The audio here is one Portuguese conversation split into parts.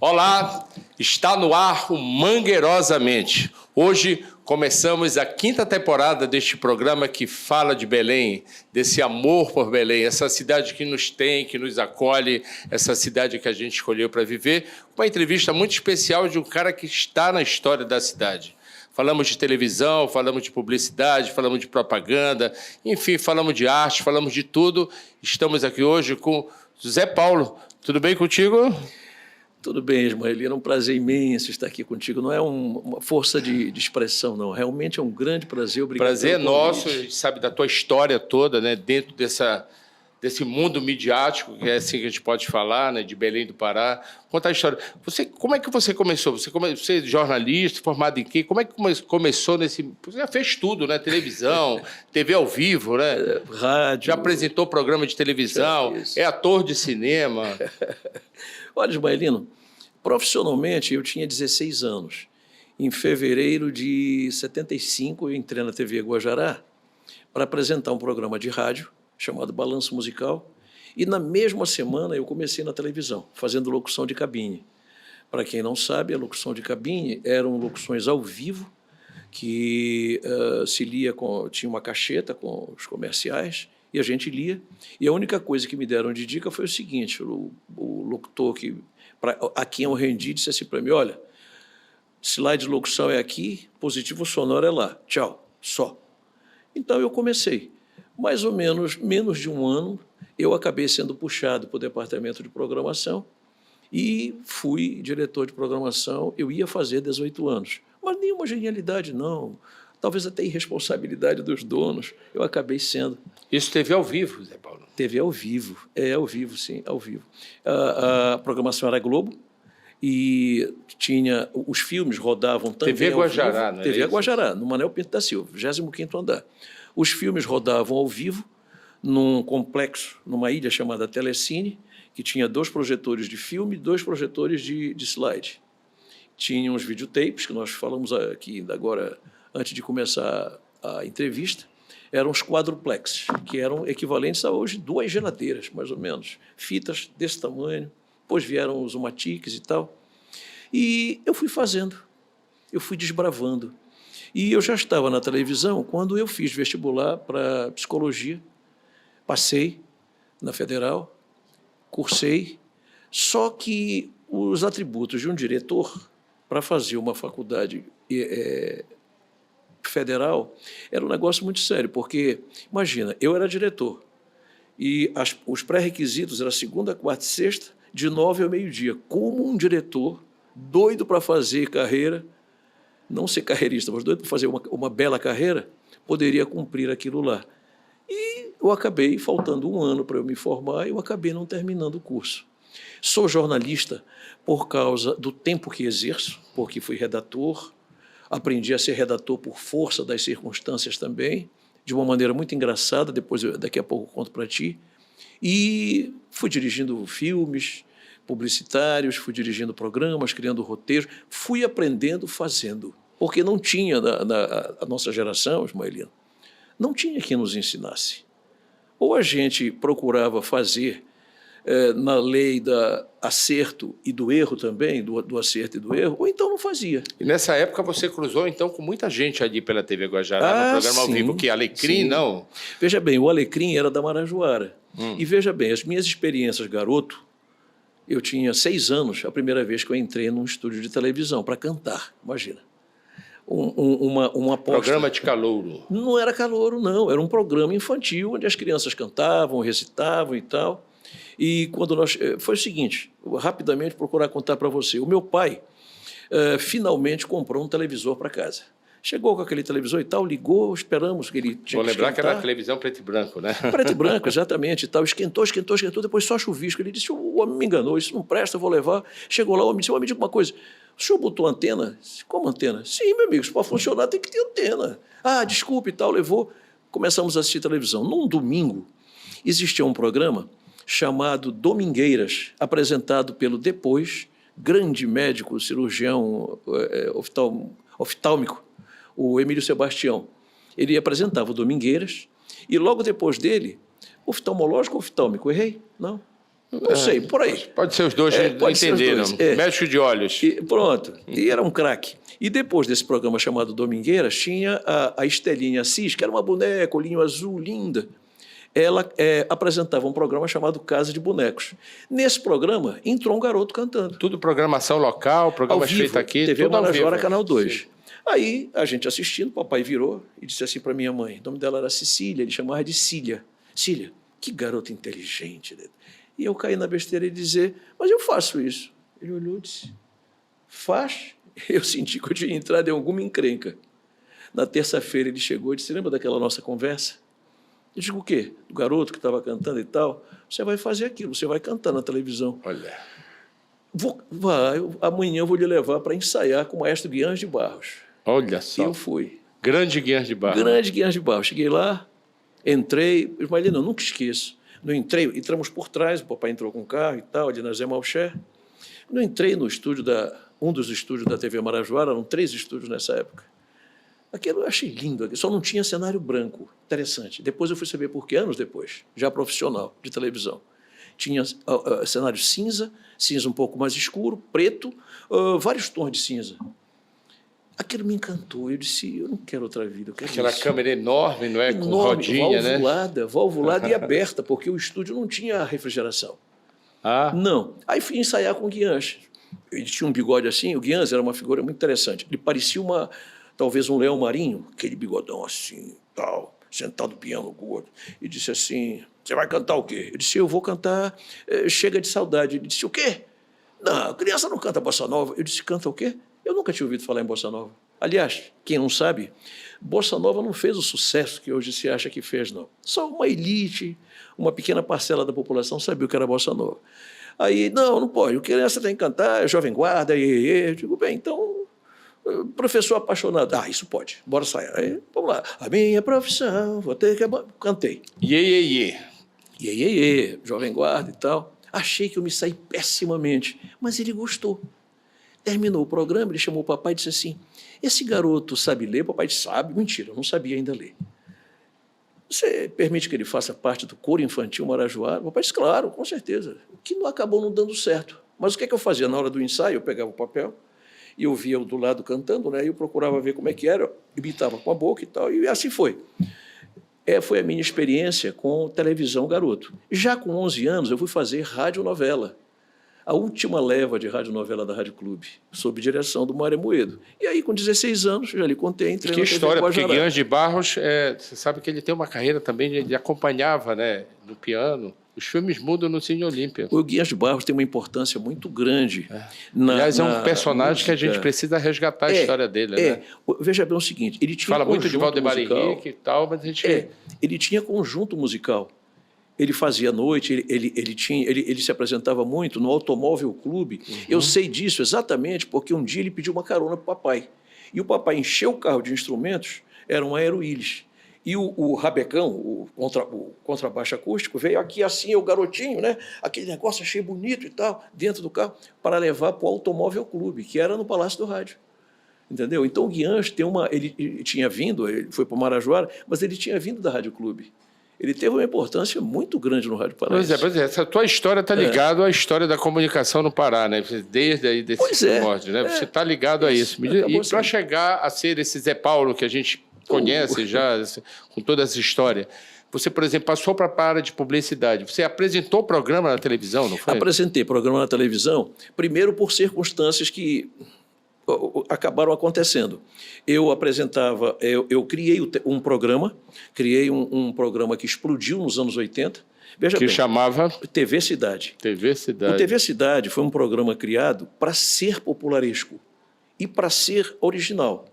Olá, está no ar o Mangueirosamente. Hoje começamos a 5ª temporada deste programa que fala de Belém, desse amor por Belém, essa cidade que nos tem, que nos acolhe, essa cidade que a gente escolheu para viver. Uma entrevista muito especial de um cara que está na história da cidade. Falamos de televisão, falamos de publicidade, falamos de propaganda, enfim, falamos de arte, falamos de tudo. Estamos aqui hoje com José Paulo. Tudo bem contigo? Tudo bem, Ismaelino, é um prazer imenso estar aqui contigo. Não é uma força de expressão, não. Realmente é um grande prazer. Obrigado. Prazer é nosso, a gente sabe da tua história toda, né? Dentro desse mundo midiático, que é assim que a gente pode falar, né? De Belém do Pará. Conta a história. Como é que você começou? Você é jornalista, formado em quê? Como é que começou nesse... Você já fez tudo, né? Televisão, TV ao vivo, né? Rádio. Já apresentou programa de televisão, é ator de cinema. Olha, Ismaelino, profissionalmente eu tinha 16 anos. Em fevereiro de 75, eu entrei na TV Guajará para apresentar um programa de rádio chamado Balanço Musical. E na mesma semana eu comecei na televisão, fazendo locução de cabine. Para quem não sabe, a locução de cabine eram locuções ao vivo, que se lia tinha uma cacheta com os comerciais, e a gente lia. E a única coisa que me deram de dica foi o seguinte: o locutor a quem eu rendi disse assim para mim: olha, slide de locução é aqui, positivo sonoro é lá, tchau, só. Então eu comecei. Mais ou menos de um ano, eu acabei sendo puxado para o departamento de programação e fui diretor de programação. Eu ia fazer 18 anos, mas nenhuma genialidade, não. Talvez até irresponsabilidade dos donos, eu acabei sendo. Isso TV ao vivo, Zé Paulo? TV ao vivo, ao vivo, sim, ao vivo. A programação era Globo e os filmes rodavam também TV Guajará, não é? TV Guajará, no Manuel Pinto da Silva, 25º andar. Os filmes rodavam ao vivo num complexo, numa ilha chamada Telecine, que tinha 2 projetores de filme e 2 projetores de slide. Tinha uns videotapes, que nós falamos aqui agora, antes de começar a entrevista, eram os quadruplexes, que eram equivalentes a hoje 2 geladeiras, mais ou menos, fitas desse tamanho. Depois vieram os umatiques e tal. E eu fui fazendo, eu fui desbravando. E eu já estava na televisão quando eu fiz vestibular para psicologia, passei na Federal, cursei, só que os atributos de um diretor para fazer uma faculdade federal era um negócio muito sério, porque, imagina, eu era diretor e os pré-requisitos eram segunda, quarta e sexta, de 9 ao meio-dia. Como um diretor doido para fazer carreira, não ser carreirista, mas doido para fazer uma bela carreira, poderia cumprir aquilo lá. E eu acabei faltando um ano para eu me formar e eu acabei não terminando o curso. Sou jornalista por causa do tempo que exerço, porque fui redator, aprendi a ser redator por força das circunstâncias também, de uma maneira muito engraçada, daqui a pouco eu conto para ti. E fui dirigindo filmes publicitários, fui dirigindo programas, criando roteiros, fui aprendendo fazendo, porque não tinha, a nossa geração, Ismaelino, não tinha quem nos ensinasse. Ou a gente procurava fazer na lei do acerto e do erro também, do acerto e do erro, ou então não fazia. E nessa época você cruzou, então, com muita gente ali pela TV Guajará, no programa ao vivo, que Alecrim, não? Veja bem, o Alecrim era da Marajoara. E veja bem, as minhas experiências garoto, eu tinha 6 anos, a primeira vez que eu entrei num estúdio de televisão para cantar, imagina. Uma aposta. Programa de calouro. Não era calouro, não. Era um programa infantil, onde as crianças cantavam, recitavam e tal. E quando foi o seguinte, rapidamente procurar contar para você. O meu pai finalmente comprou um televisor para casa. Chegou com aquele televisor e tal, ligou, esperamos que ele tinha Vou lembrar que era televisão preto e branco, né? Preto e branco, exatamente. E tal. Esquentou, depois só chuvisco. Ele disse: o homem me enganou, isso não presta, eu vou levar. Chegou lá, o homem disse: me diga uma coisa, o senhor botou antena? Como antena? Sim, meu amigo, se para funcionar tem que ter antena. Ah, desculpe e tal, levou. Começamos a assistir televisão. Num domingo, existia um programa chamado Domingueiras, apresentado pelo depois grande médico, cirurgião oftálmico, o Emílio Sebastião. Ele apresentava o Domingueiras e logo depois dele, oftalmológico ou oftálmico? Errei? Não. Não sei, por aí. Pode ser os dois, entenderam. Médico de olhos. E pronto. E era um craque. E depois desse programa chamado Domingueiras, tinha a Estelinha Assis, que era uma boneca, olhinho azul, linda. Ela apresentava um programa chamado Casa de Bonecos. Nesse programa, entrou um garoto cantando. Tudo programação local, programas feitos aqui, TV tudo ao vivo. Marajoara, Canal 2. Sim. Aí, a gente assistindo, o papai virou e disse assim para minha mãe, o nome dela era Cecília, ele chamava de Cília. Cília, que garota inteligente. E eu caí na besteira e dizer, mas eu faço isso. Ele olhou e disse, faz? Eu senti que eu tinha entrado em alguma encrenca. Na terça-feira ele chegou e disse, lembra daquela nossa conversa? Eu digo, o quê? Do garoto que estava cantando e tal? Você vai fazer aquilo, você vai cantar na televisão. Olha. Amanhã eu vou lhe levar para ensaiar com o maestro Guiães de Barros. Olha só. E eu fui. Grande Guiães de Barros. Grande Guiães de Barros. Cheguei lá, entrei, mas eu nunca esqueço. Não entrei, entramos por trás, o papai entrou com o carro e tal, ali na Zé Malcher. Não entrei no estúdio um dos estúdios da TV Marajoara, eram 3 estúdios nessa época. Aquilo eu achei lindo, só não tinha cenário branco, interessante. Depois eu fui saber por quê, anos depois, já profissional de televisão. Tinha cenário cinza, cinza um pouco mais escuro, preto, vários tons de cinza. Aquilo me encantou, eu disse, eu não quero outra vida, eu quero Aquela isso. câmera enorme, não é? Com Enorme, rodinha, valvulada, né? Valvulada e aberta, porque o estúdio não tinha refrigeração. Ah. Não. Aí fui ensaiar com o Guiães. Ele tinha um bigode assim, o Guiães era uma figura muito interessante. Ele parecia talvez um leão marinho, aquele bigodão assim, tal, sentado no piano gordo, e disse assim, você vai cantar o quê? Eu disse, eu vou cantar Chega de Saudade. Ele disse, o quê? Não, criança não canta bossa nova. Eu disse, canta o quê? Eu nunca tinha ouvido falar em bossa nova. Aliás, quem não sabe, bossa nova não fez o sucesso que hoje se acha que fez, não. Só uma elite, uma pequena parcela da população sabia o que era bossa nova. Aí, não pode, o criança tem que cantar, Jovem Guarda, Eu digo, bem, então, professor apaixonado, isso pode, bora sair. Aí, vamos lá, a minha profissão, vou ter que... Cantei. Iê. Jovem Guarda e tal. Achei que eu me saí pessimamente, mas ele gostou. Terminou o programa, ele chamou o papai e disse assim, esse garoto sabe ler? O papai disse, sabe. Mentira, eu não sabia ainda ler. Você permite que ele faça parte do coro infantil Marajoara? O papai disse, claro, com certeza. O que não acabou não dando certo. Mas o que é que eu fazia? Na hora do ensaio, eu pegava o papel e eu via o do lado cantando, né? E eu procurava ver como é que era, imitava com a boca e tal, e assim foi. Foi a minha experiência com televisão garoto. Já com 11 anos, eu fui fazer radionovela. A última leva de radionovela da Rádio Clube, sob direção do Mário Moedo. E aí, com 16 anos, já lhe contei, entrei que na TV história, porque Guajará. Guiães de Barros, você sabe que ele tem uma carreira também, ele acompanhava, né, no piano. Os filmes mudam no Cine Olímpia. O Guiães de Barros tem uma importância muito grande. Aliás, é um personagem que a gente precisa resgatar a história dele. Né? Veja bem o seguinte, ele tinha fala muito de Valdemar Henrique e tal, mas a gente... ele tinha conjunto musical. Ele fazia à noite, ele se apresentava muito no Automóvel Clube. Uhum. Eu sei disso exatamente porque um dia ele pediu uma carona para o papai. E o papai encheu o carro de instrumentos, era um Aeroílis. E o rabecão, o contrabaixo acústico, veio aqui assim, o garotinho, né? Aquele negócio achei bonito e tal, dentro do carro, para levar para o Automóvel Clube, que era no Palácio do Rádio. Entendeu? Então o Guiães ele tinha vindo, ele foi para o Marajoara, mas ele tinha vindo da Rádio Clube. Ele teve uma importância muito grande no Rádio Paraense. Pois é, essa tua história está ligada à história da comunicação no Pará, né? Desde aí desse primórdio, né? Você está ligado a isso. E para chegar a ser esse Zé Paulo que a gente conhece já, com toda essa história, você, por exemplo, passou para a área de publicidade. Você apresentou programa na televisão, não foi? Apresentei programa na televisão, primeiro por circunstâncias que acabaram acontecendo. Eu apresentava, eu criei um programa que explodiu nos anos 80. Veja bem, chamava? TV Cidade. TV Cidade. O TV Cidade foi um programa criado para ser popularesco e para ser original.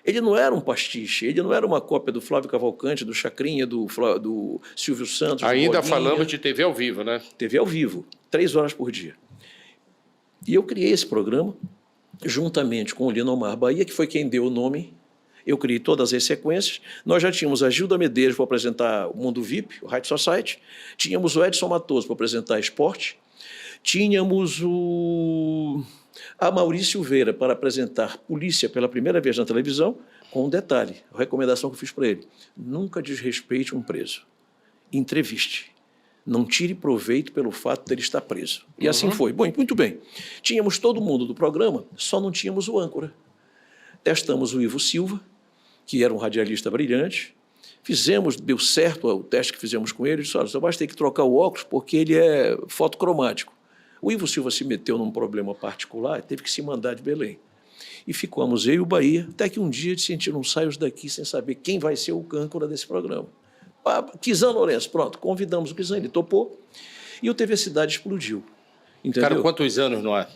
Ele não era um pastiche, ele não era uma cópia do Flávio Cavalcante, do Chacrinha, do Silvio Santos. Ainda falamos de TV ao vivo, né? TV ao vivo, 3 horas por dia. E eu criei esse programa juntamente com o Linomar Bahia, que foi quem deu o nome. Eu criei todas as sequências. Nós já tínhamos a Gilda Medeiros para apresentar o Mundo VIP, o High Society. Tínhamos o Edson Matoso para apresentar esporte. Tínhamos a Maurício Silveira para apresentar polícia pela primeira vez na televisão, com um detalhe, a recomendação que eu fiz para ele: nunca desrespeite um preso. Entreviste. Não tire proveito pelo fato dele estar preso. E assim foi. Bom, muito bem. Tínhamos todo mundo do programa, só não tínhamos o âncora. Testamos o Ivo Silva, que era um radialista brilhante. Fizemos, deu certo o teste que fizemos com ele. Disse, olha, só basta ter que trocar o óculos porque ele é fotocromático. O Ivo Silva se meteu num problema particular e teve que se mandar de Belém. E ficamos eu e o Bahia, até que um dia disse, gente, não saímos daqui sem saber quem vai ser o âncora desse programa. Kizan Lourenço, pronto, convidamos o Kizan, ele topou, e o TV Cidade explodiu. Entendeu? Cara, quantos anos no ar?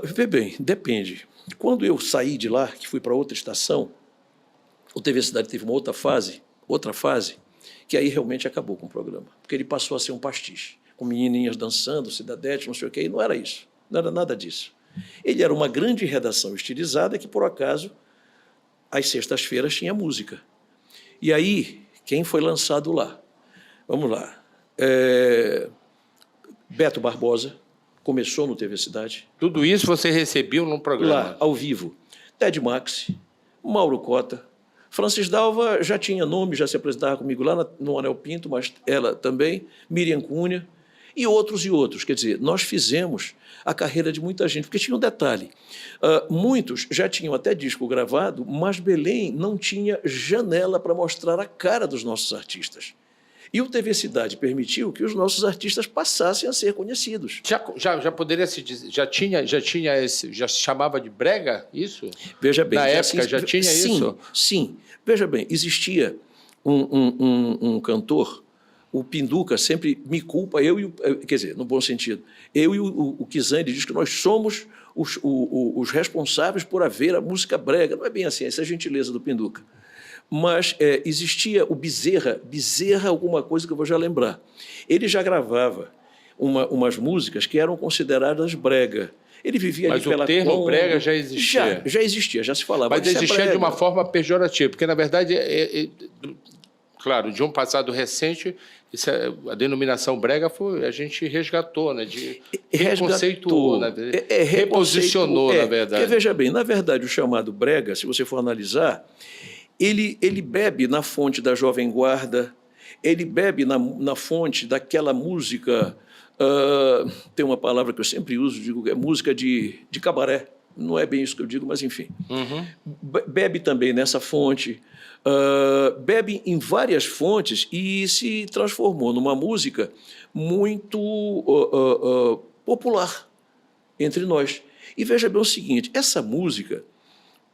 Vê bem, depende. Quando eu saí de lá, que fui para outra estação, o TV Cidade teve uma outra fase, que aí realmente acabou com o programa, porque ele passou a ser um pastiche, com menininhas dançando, cidadete, não sei o quê, e não era isso, não era nada disso. Ele era uma grande redação estilizada que, por acaso, às sextas-feiras tinha música. E aí, quem foi lançado lá? Vamos lá. Beto Barbosa começou no TV Cidade. Tudo isso você recebeu num programa? Lá, ao vivo. Ted Maxi, Mauro Cota. Francis Dalva já tinha nome, já se apresentava comigo lá no Anel Pinto, mas ela também, Miriam Cunha, e outros. Quer dizer, nós fizemos a carreira de muita gente, porque tinha um detalhe. Muitos já tinham até disco gravado, mas Belém não tinha janela para mostrar a cara dos nossos artistas. E o TV Cidade permitiu que os nossos artistas passassem a ser conhecidos. Já poderia se dizer, já se chamava de brega isso? Veja bem. Na época já tinha isso? Sim. Veja bem, existia um cantor, o Pinduca sempre me culpa, quer dizer, no bom sentido, eu e o Kizan, ele diz que nós somos os responsáveis por haver a música brega. Não é bem assim, essa é a gentileza do Pinduca. Mas existia o Bezerra alguma coisa que eu vou já lembrar. Ele já gravava umas músicas que eram consideradas brega. Ele vivia ali pela... Mas o termo brega já existia? Já existia, já se falava. Mas existia de uma forma pejorativa, porque, na verdade, claro, de um passado recente, a denominação brega a gente resgatou, né? Reconceituou, né? Reposicionou, na verdade. Porque, veja bem, na verdade, o chamado brega, se você for analisar, ele bebe na fonte da Jovem Guarda, ele bebe na fonte daquela música, tem uma palavra que eu sempre uso, digo que é música de cabaré, não é bem isso que eu digo, mas enfim. Bebe também nessa fonte, bebe em várias fontes e se transformou numa música muito popular entre nós. E veja bem o seguinte, essa música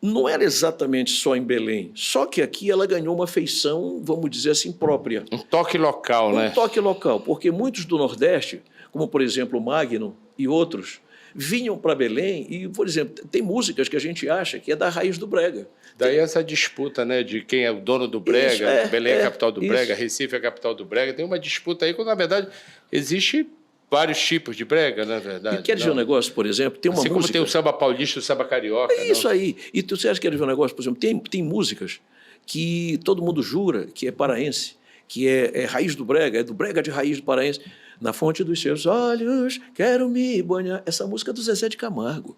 não era exatamente só em Belém, só que aqui ela ganhou uma feição, vamos dizer assim, própria. Um toque local, né? Um toque local, porque muitos do Nordeste, como, por exemplo, o Magno e outros, vinham para Belém e, por exemplo, tem músicas que a gente acha que é da raiz do brega. Daí essa disputa, né, de quem é o dono do brega, Belém é a capital do brega, Recife é a capital do brega, tem uma disputa aí quando, na verdade, existe vários tipos de brega, na verdade. E quer dizer um negócio, por exemplo, tem uma música... como tem o samba paulista e o samba carioca. É isso aí. E você acha que quer ver um negócio, por exemplo, tem músicas que todo mundo jura que é paraense, que é raiz do brega, é do brega de raiz do paraense. Na fonte dos seus olhos, quero me banhar. Essa música é do Zezé de Camargo.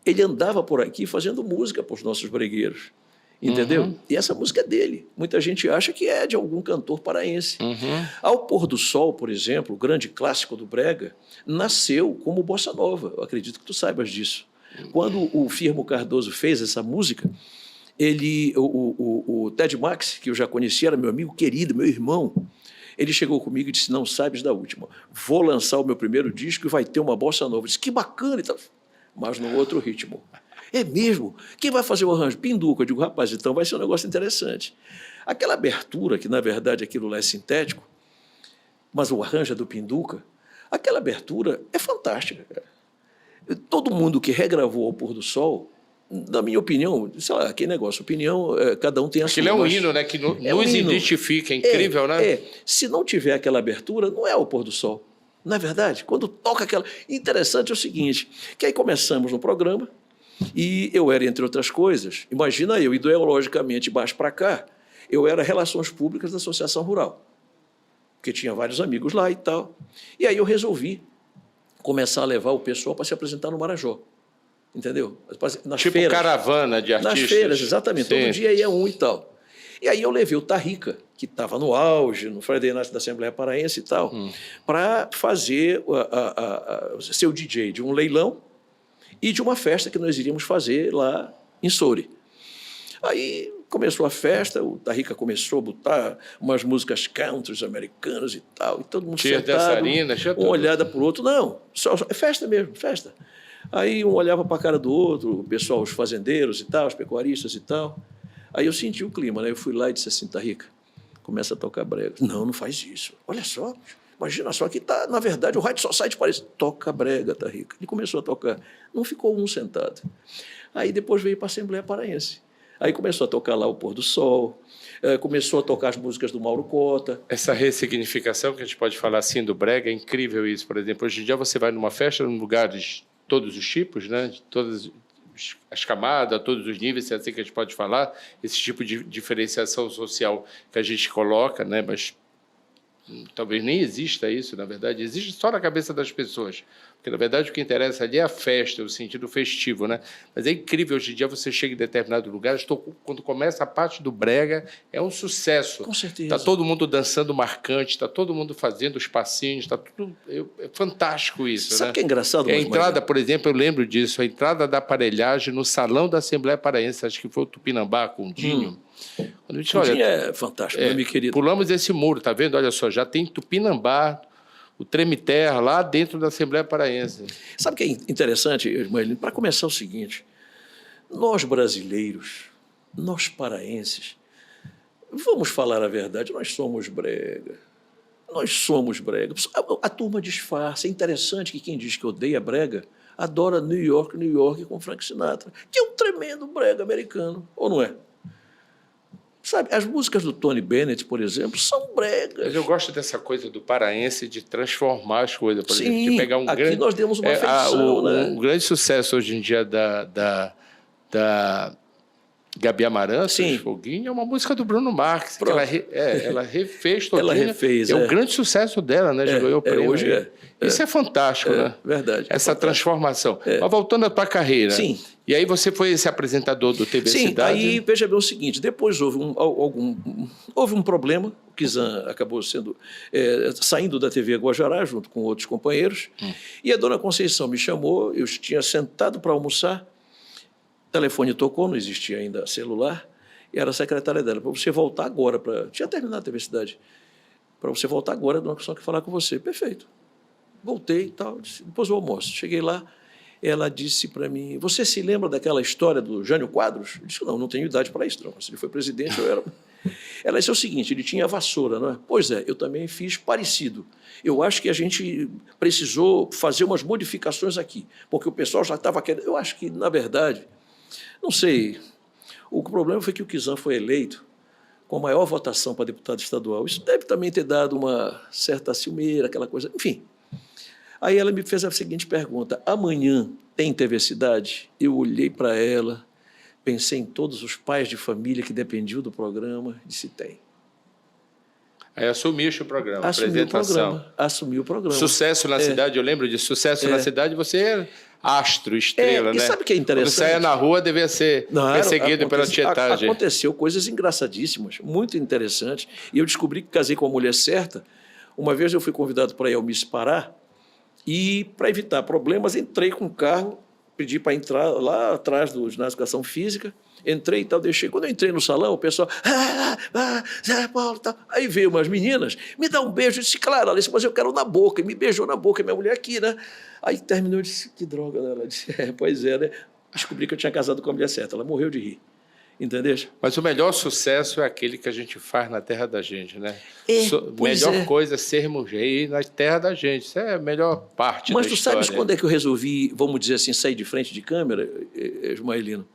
Ele andava por aqui fazendo música para os nossos bregueiros. Entendeu? E essa música é dele. Muita gente acha que é de algum cantor paraense. Ao Pôr do Sol, por exemplo, o grande clássico do brega, nasceu como bossa nova. Eu acredito que tu saibas disso. Quando o Firmo Cardoso fez essa música, o Ted Maxi, que eu já conhecia, era meu amigo querido, meu irmão, ele chegou comigo e disse, não sabes da última, vou lançar o meu primeiro disco e vai ter uma bossa nova. Eu disse, que bacana, mas no outro ritmo. É mesmo? Quem vai fazer o arranjo? Pinduca. Eu digo, rapaz, então vai ser um negócio interessante. Aquela abertura, que na verdade aquilo lá é sintético, mas o arranjo é do Pinduca, aquela abertura é fantástica, cara. Todo mundo que regravou Ao Pôr do Sol, na minha opinião, sei lá, que negócio, opinião, cada um tem a sua. Aquilo é um hino, né, que nos identifica, é incrível, né? Se não tiver aquela abertura, não é Ao Pôr do Sol. Não é verdade? Quando toca aquela... Interessante é o seguinte, que aí começamos no programa, e eu era, entre outras coisas, imagina eu, ideologicamente baixo para cá, eu era Relações Públicas da Associação Rural, porque tinha vários amigos lá e tal. E aí eu resolvi começar a levar o pessoal para se apresentar no Marajó, entendeu? Nas tipo feiras, caravana de artistas. Nas feiras, exatamente. Sim. Todo dia ia um e tal. E aí eu levei o Tarrica, que estava no auge, no Friday Night da Assembleia Paraense e tal, para fazer ser o DJ de um leilão e de uma festa que nós iríamos fazer lá em Soure. Aí começou a festa, o Tarrica começou a botar umas músicas country americanas e tal, e todo mundo tinha sentado, dançarina, tinha uma olhada para o outro. Não, é festa mesmo, festa. Aí um olhava para a cara do outro, o pessoal, os fazendeiros e tal, os pecuaristas e tal. Aí eu senti o clima, né? Eu fui lá e disse assim, Tarrica, começa a tocar brega. Não, não faz isso. Olha só, imagina só que tá, na verdade, o High Society parece. Toca brega, Tarrica. Ele começou a tocar. Não ficou um sentado. Aí depois veio para a Assembleia Paraense. Aí começou a tocar lá o Pôr do Sol, começou a tocar as músicas do Mauro Cota. Essa ressignificação que a gente pode falar assim do brega, é incrível isso. Por exemplo, hoje em dia você vai numa festa, num lugares de todos os tipos, né? De todas as camadas, todos os níveis, é assim que a gente pode falar, esse tipo de diferenciação social que a gente coloca, né? Mas talvez nem exista isso, na verdade, existe só na cabeça das pessoas, porque, na verdade, o que interessa ali é a festa, o sentido festivo, né? Mas é incrível, hoje em dia você chega em determinado lugar, quando começa a parte do brega, é um sucesso. Com certeza. Está todo mundo dançando marcante, está todo mundo fazendo os passinhos, está tudo... É fantástico isso, Sabe né? o que é engraçado? A entrada, por exemplo, eu lembro disso, a entrada da aparelhagem no salão da Assembleia Paraense, acho que foi o Tupinambá, com o Dinho. Quando a gente, olha, é fantástico, meu querido. pulamos esse muro, tá vendo? Olha só, já tem Tupinambá, o Treme-Terra, lá dentro da Assembleia Paraense. Sabe o que é interessante, Irmãelino? Para começar, o seguinte, nós brasileiros, nós paraenses, vamos falar a verdade, nós somos brega. Nós somos brega. A turma disfarça. É interessante que quem diz que odeia brega adora New York com Frank Sinatra, que é um tremendo brega americano, ou não é? Sabe, as músicas do Tony Bennett, por exemplo, são bregas. Mas eu gosto dessa coisa do paraense de transformar as coisas. Por exemplo, de pegar um aqui grande... nós demos uma feição, né? Um grande sucesso hoje em dia da Gabi Amarantos, Foguinho, é uma música do Bruno Marques, que ela refez todinha. Ela refez, um grande sucesso dela, né? Já ganhou o prêmio. Hoje Isso é fantástico, né? Verdade. Essa transformação. Mas voltando à tua carreira. Sim. E aí você foi esse apresentador do TV Cidade? Sim, aí veja bem o seguinte, depois houve um problema, o Kizan acabou saindo da TV Guajará junto com outros companheiros, e a dona Conceição me chamou, eu tinha sentado para almoçar, o telefone tocou, não existia ainda celular, e era a secretária dela, para você voltar agora, tinha terminado a TV Cidade, para você voltar agora, a dona Conceição quer falar com você. Perfeito. Voltei e tal, depois do almoço, cheguei lá, ela disse para mim, você se lembra daquela história do Jânio Quadros? Eu disse, não tenho idade para isso, não. Se ele foi presidente, eu era... Ela disse o seguinte, ele tinha vassoura, não é? Pois é, eu também fiz parecido. Eu acho que a gente precisou fazer umas modificações aqui, porque o pessoal já estava querendo... Eu acho que, na verdade, não sei, o problema foi que o Kizan foi eleito com a maior votação para deputado estadual. Isso deve também ter dado uma certa ciumeira, aquela coisa... Enfim... Aí ela me fez a seguinte pergunta, amanhã tem TV Cidade? Eu olhei para ela, pensei em todos os pais de família que dependiam do programa, disse, tem. Aí assumiste o programa, apresentação. Assumi o programa. Sucesso na cidade, eu lembro de Sucesso na Cidade, você era astro, estrela, né? E sabe o que é interessante? Quando saia na rua, devia ser perseguido pela tietagem. Aconteceu coisas engraçadíssimas, muito interessantes, e eu descobri que casei com a mulher certa. Uma vez eu fui convidado para ir ao Miss Pará, e, para evitar problemas, entrei com o carro, pedi para entrar lá atrás do ginásio de educação física, entrei e tal, deixei. Quando eu entrei no salão, o pessoal, Zé Paulo, tal. Aí veio umas meninas, me dá um beijo. Eu disse, claro, Alice, mas eu quero na boca. E me beijou na boca, minha mulher aqui, né? Aí terminou, eu disse, que droga, né? Ela disse, pois é, né? Descobri que eu tinha casado com a mulher certa. Ela morreu de rir. Entendeu? Mas o melhor sucesso é aquele que a gente faz na terra da gente, né? Melhor coisa é sermos rei na terra da gente. Isso é a melhor parte da história. Mas tu sabes quando é que eu resolvi, vamos dizer assim, sair de frente de câmera, Ismaelino?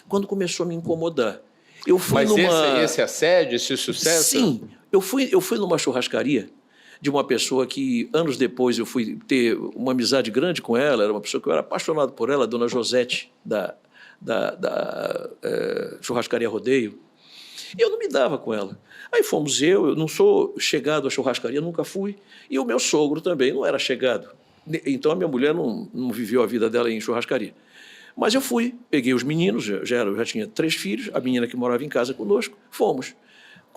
Quando começou a me incomodar. Eu fui esse assédio, esse sucesso? Sim. Eu fui numa churrascaria de uma pessoa que, anos depois, eu fui ter uma amizade grande com ela, era uma pessoa que eu era apaixonado por ela, a dona Josete, da churrascaria Rodeio, e eu não me dava com ela. Aí fomos eu não sou chegado à churrascaria, nunca fui, e o meu sogro também não era chegado. Então a minha mulher não viveu a vida dela em churrascaria. Mas eu fui, peguei os meninos, já tinha 3 filhos, a menina que morava em casa conosco, fomos.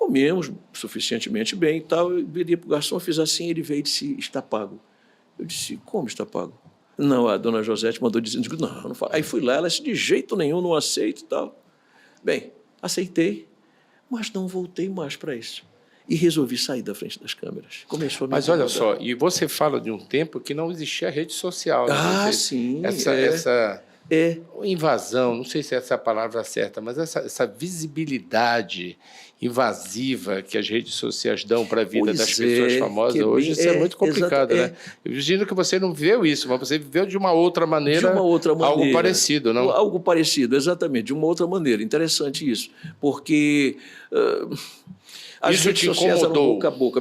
Comemos suficientemente bem e tal. Eu virei para o garçom, fiz assim, ele veio e disse, está pago. Eu disse, como está pago? Não, a dona Josete mandou dizer, não, não fala. Aí fui lá, ela disse, de jeito nenhum, não aceito e tal. Bem, aceitei, mas não voltei mais para isso. E resolvi sair da frente das câmeras. Começou a me Mas olha incomodar. só, e você fala de um tempo que não existia rede social. Né? Ah, sim. Essa invasão, não sei se essa é a palavra certa, mas essa visibilidade invasiva que as redes sociais dão para a vida das pessoas famosas hoje, isso é muito complicado, né? Eu imagino que você não viveu isso, mas você viveu de uma outra maneira, algo parecido, não? Algo parecido, exatamente, de uma outra maneira. Interessante isso, porque as isso redes te sociais eram incomodou? boca a boca,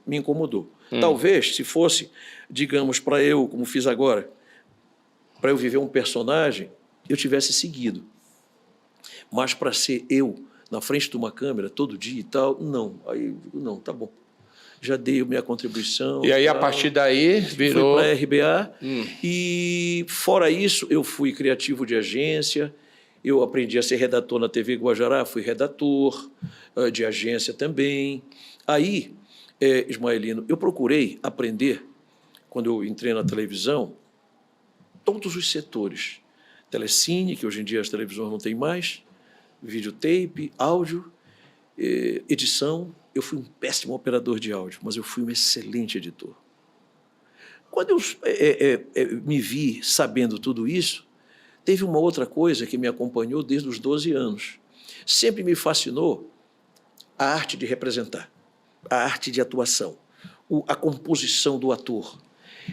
me incomodou. Talvez, se fosse, digamos, para eu, como fiz agora, para eu viver um personagem, eu tivesse seguido. Mas para ser eu, na frente de uma câmera, todo dia e tal, não. Aí, não, tá bom. Já dei a minha contribuição. E aí, tal. a partir daí, virou... Fui para a RBA. E, fora isso, eu fui criativo de agência. Eu aprendi a ser redator na TV Guajará, fui redator de agência também. Aí, Ismaelino, eu procurei aprender, quando eu entrei na televisão, todos os setores. Telecine, que hoje em dia as televisões não têm mais, videotape, áudio, edição. Eu fui um péssimo operador de áudio, mas eu fui um excelente editor. Quando eu me vi sabendo tudo isso, teve uma outra coisa que me acompanhou desde os 12 anos. Sempre me fascinou a arte de representar, a arte de atuação, a composição do ator.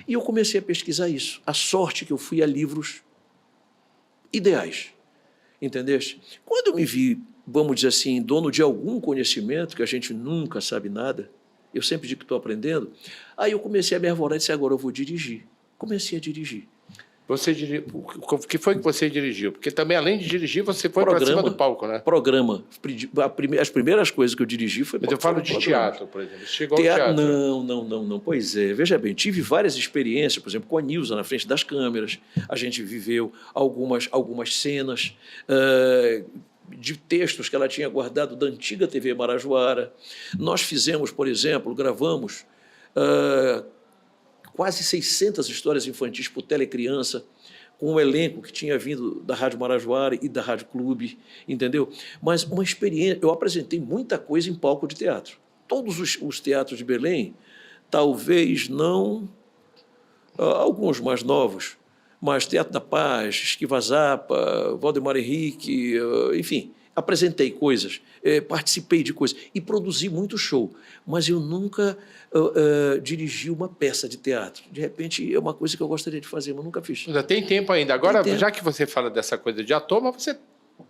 E eu comecei a pesquisar isso. A sorte que eu fui a livros ideais, entendeste? Quando eu me vi, vamos dizer assim, dono de algum conhecimento, que a gente nunca sabe nada, eu sempre digo que estou aprendendo, aí eu comecei a me arvorar e disse, agora eu vou dirigir. Comecei a dirigir. O que foi que você dirigiu? Porque também, além de dirigir, você foi para cima do palco, né? Programa. As primeiras coisas que eu dirigi foi... Mas eu falo de teatro, por exemplo. Você chegou ao teatro. Não. Pois é. Veja bem, tive várias experiências, por exemplo, com a Nilza na frente das câmeras. A gente viveu algumas cenas de textos que ela tinha guardado da antiga TV Marajoara. Nós fizemos, por exemplo, gravamos... quase 600 histórias infantis por telecriança, com um elenco que tinha vindo da Rádio Marajoara e da Rádio Clube, entendeu? Mas uma experiência... Eu apresentei muita coisa em palco de teatro. Todos os teatros de Belém, talvez não... alguns mais novos, mas Teatro da Paz, Esquiva Zapa, Valdemar Henrique, enfim... Apresentei coisas, participei de coisas e produzi muito show, mas eu nunca dirigi uma peça de teatro. De repente, é uma coisa que eu gostaria de fazer, mas nunca fiz. Ainda tem tempo ainda. Agora, já que você fala dessa coisa de ator, mas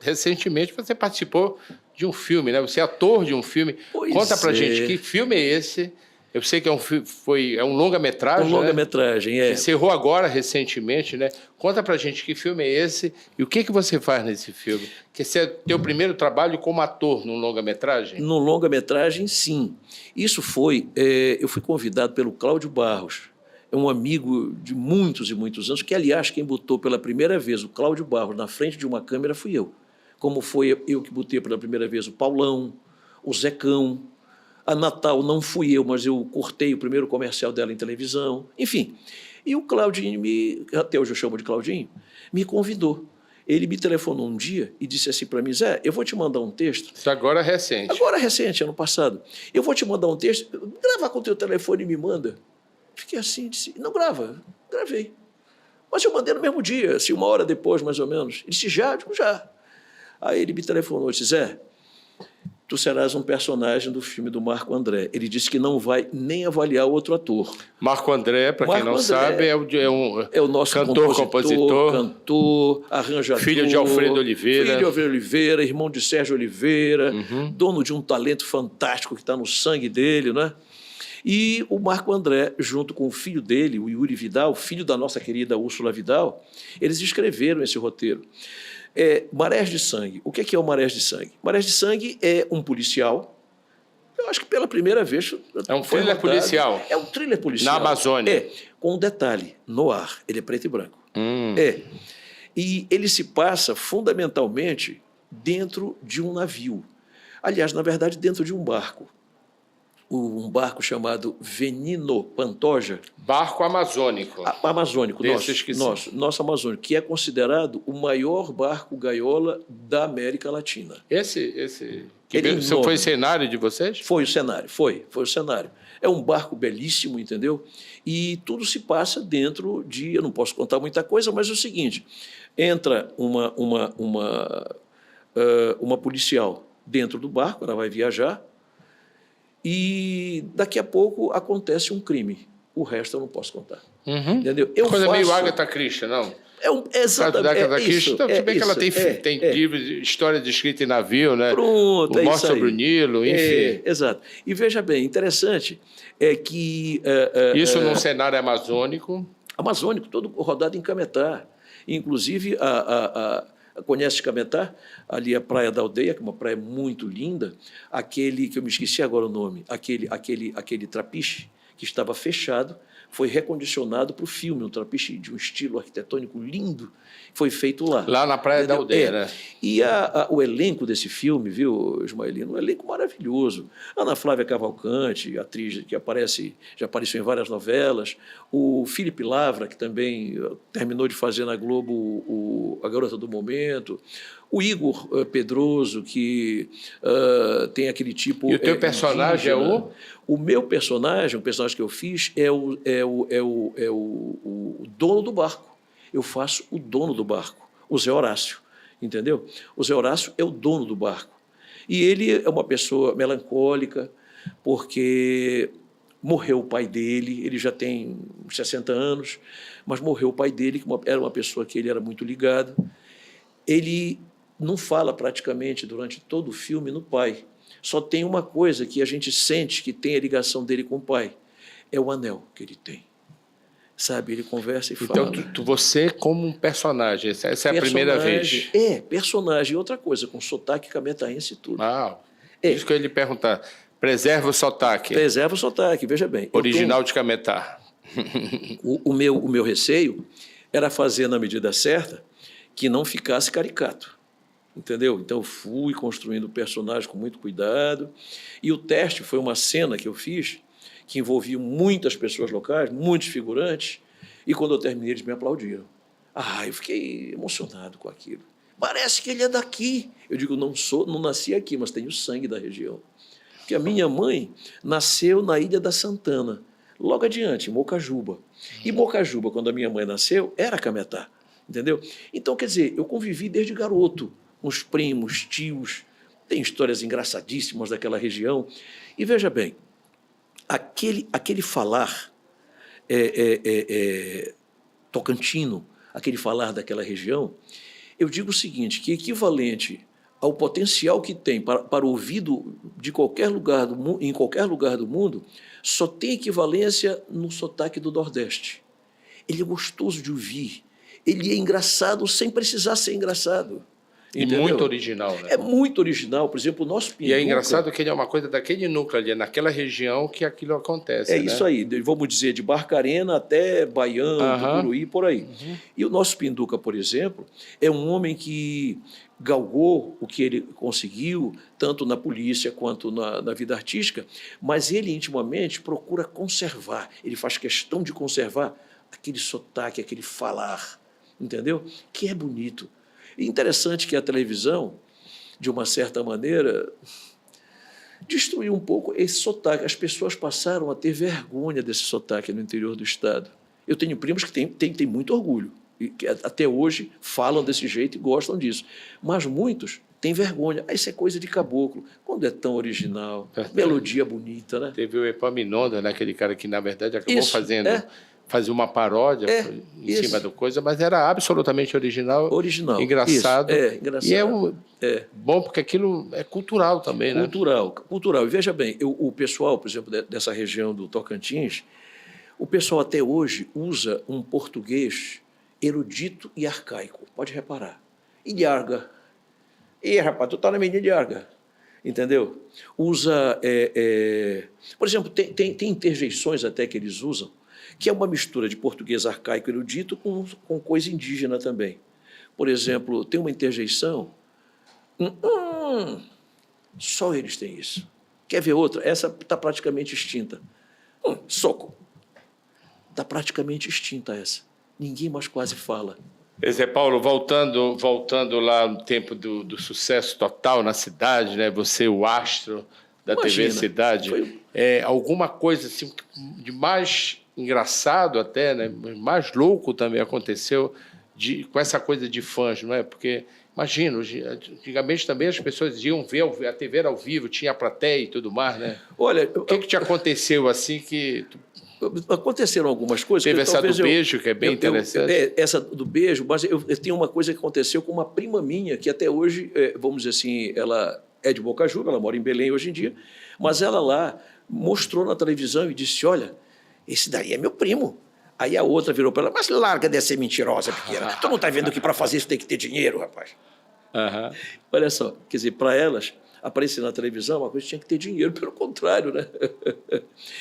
recentemente você participou de um filme, né? Você é ator de um filme. Conta pra gente, que filme é esse? Eu sei que é um longa-metragem, Um longa-metragem, né? Encerrou agora, recentemente, né? Conta pra gente que filme é esse e o que você faz nesse filme. Que esse é teu primeiro trabalho como ator num longa-metragem? Num longa-metragem, sim. Isso foi... eu fui convidado pelo Cláudio Barros, é um amigo de muitos e muitos anos, que, aliás, quem botou pela primeira vez o Cláudio Barros na frente de uma câmera fui eu. Como foi eu que botei pela primeira vez o Paulão, o Zecão. A Natal não fui eu, mas eu cortei o primeiro comercial dela em televisão. Enfim, e o Claudinho, até hoje eu chamo de Claudinho, me convidou. Ele me telefonou um dia e disse assim para mim, Zé, eu vou te mandar um texto. Isso agora é recente. Agora é recente, ano passado. Eu vou te mandar um texto, grava com o teu telefone e me manda. Fiquei assim, disse, não grava. Gravei. Mas eu mandei no mesmo dia, assim, 1 hora depois, mais ou menos. Ele disse, já? Eu digo, já. Aí ele me telefonou e disse, Zé, tu serás um personagem do filme do Marco André. Ele disse que não vai nem avaliar outro ator. Marco André, para quem não sabe, é o nosso cantor, arranjador. Filho de Alfredo Oliveira. Filho de Alfredo Oliveira, irmão de Sérgio Oliveira, dono de um talento fantástico que está no sangue dele, né? E o Marco André, junto com o filho dele, o Yuri Vidal, filho da nossa querida Úrsula Vidal, eles escreveram esse roteiro. Marés de Sangue. O que é o Marés de Sangue? Marés de Sangue é um policial, eu acho que pela primeira vez... É um thriller policial. É um thriller policial. Na Amazônia. Com um detalhe, no ar, ele é preto e branco. E ele se passa fundamentalmente dentro de um navio. Aliás, na verdade, dentro de um barco. Um barco chamado Venino Pantoja. Barco amazônico. Amazônico, nosso amazônico, que é considerado o maior barco gaiola da América Latina. Esse foi o cenário de vocês? Foi o cenário, foi o cenário. É um barco belíssimo, entendeu? E tudo se passa dentro de... Eu não posso contar muita coisa, mas é o seguinte, entra uma policial dentro do barco, ela vai viajar, e daqui a pouco acontece um crime. O resto eu não posso contar. Uhum. Entendeu? Coisa meio Agatha Christie, não? Exatamente. Se bem que ela tem livros, história descrita em navio, né? Pronto, o Morte sobre o Nilo, enfim. Exato. E veja bem, interessante é que... Isso num cenário amazônico. Amazônico, todo rodado em Cametá. Inclusive, conhece Cametá? Ali a Praia da Aldeia, que é uma praia muito linda, aquele, que eu me esqueci agora o nome, aquele trapiche que estava fechado, foi recondicionado para o filme, um trapiche de um estilo arquitetônico lindo, foi feito lá. Lá na Praia da Aldeia, né? E o elenco desse filme, viu, Ismaelino? Um elenco maravilhoso. Ana Flávia Cavalcante, atriz que já apareceu em várias novelas. O Felipe Lavra, que também terminou de fazer na Globo A Garota do Momento. O Igor Pedroso, que tem aquele tipo... E o teu personagem indígena. é o? O meu personagem, o personagem que eu fiz, é o dono do barco. Eu faço o dono do barco, o Zé Horácio, entendeu? O Zé Horácio é o dono do barco. E ele é uma pessoa melancólica, porque morreu o pai dele, ele já tem 60 anos, mas morreu o pai dele, que era uma pessoa que ele era muito ligado. Ele não fala praticamente durante todo o filme no pai. Só tem uma coisa que a gente sente que tem a ligação dele com o pai, é o anel que ele tem. Sabe, ele conversa e fala. Então, você como um personagem, essa é a primeira vez? Personagem. E outra coisa, com sotaque cametaense e tudo. Isso que eu ia lhe perguntar. Preserva o sotaque. Preserva o sotaque, veja bem. Original de Cametá. O meu receio era fazer na medida certa que não ficasse caricato. Entendeu? Então, eu fui construindo o personagem com muito cuidado. E o teste foi uma cena que eu fiz que envolvia muitas pessoas locais, muitos figurantes, e quando eu terminei, eles me aplaudiram. Eu fiquei emocionado com aquilo. Parece que ele é daqui. Eu digo, não nasci aqui, mas tenho sangue da região. Porque a minha mãe nasceu na Ilha da Santana, logo adiante, em Mocajuba. E Mocajuba, quando a minha mãe nasceu, era Cametá. Entendeu? Então, quer dizer, eu convivi desde garoto, com os primos, tios, tem histórias engraçadíssimas daquela região. E veja bem, aquele falar tocantino, aquele falar daquela região, eu digo o seguinte, que equivalente ao potencial que tem para o ouvido de qualquer lugar em qualquer lugar do mundo, só tem equivalência no sotaque do Nordeste. Ele é gostoso de ouvir, ele é engraçado sem precisar ser engraçado. Entendeu? E muito original, né? É muito original. Por exemplo, o nosso Pinduca... E é engraçado que ele é uma coisa daquele núcleo ali, naquela região que aquilo acontece, né? Isso aí, vamos dizer, de Barcarena até Baiano, Tucuruí, por aí. E o nosso Pinduca, por exemplo, é um homem que galgou o que ele conseguiu, tanto na polícia quanto na vida artística, mas ele intimamente procura conservar, ele faz questão de conservar aquele sotaque, aquele falar, entendeu? Que é bonito. E interessante que a televisão, de uma certa maneira, destruiu um pouco esse sotaque. As pessoas passaram a ter vergonha desse sotaque no interior do Estado. Eu tenho primos que têm muito orgulho, e que até hoje falam desse jeito e gostam disso. Mas muitos têm vergonha. Isso é coisa de caboclo. Quando é tão original, melodia bonita, né? Teve o Epaminondas, né? Aquele cara que, na verdade, acabou fazia uma paródia em cima da coisa, mas era absolutamente original, engraçado. Engraçado. E bom, porque aquilo é cultural também, né? Cultural. E veja bem, o pessoal, por exemplo, dessa região do Tocantins, o pessoal até hoje usa um português erudito e arcaico. Pode reparar. Ilharga. Rapaz, tu tá na minha Ilharga. Entendeu? Usa... Por exemplo, tem interjeições até que eles usam, que é uma mistura de português arcaico erudito com coisa indígena também. Por exemplo, tem uma interjeição... Só eles têm isso. Quer ver outra? Essa está praticamente extinta. Soco. Está praticamente extinta essa. Ninguém mais quase fala. Zé Paulo, voltando lá no tempo do sucesso total na cidade, né? Você, o astro da Imagina, TV Cidade, alguma coisa assim, de mais engraçado até, né? Mais louco também aconteceu com essa coisa de fãs, não é? Porque, imagina, antigamente também as pessoas iam ver a TV era ao vivo, tinha a plateia e tudo mais, né? Olha, o que te aconteceu assim que... Aconteceram algumas coisas... Teve essa do beijo, que é bem interessante. Essa do beijo, mas eu tenho uma coisa que aconteceu com uma prima minha, que até hoje, vamos dizer assim, ela é de Bocaju, ela mora em Belém hoje em dia, mas ela lá mostrou na televisão e disse, olha, esse daí é meu primo. Aí a outra virou para ela, mas larga de ser mentirosa, pequena. Tu não está vendo que para fazer isso tem que ter dinheiro, rapaz. Uhum. Olha só, quer dizer, para elas, aparecer na televisão, uma coisa tinha que ter dinheiro, pelo contrário, né?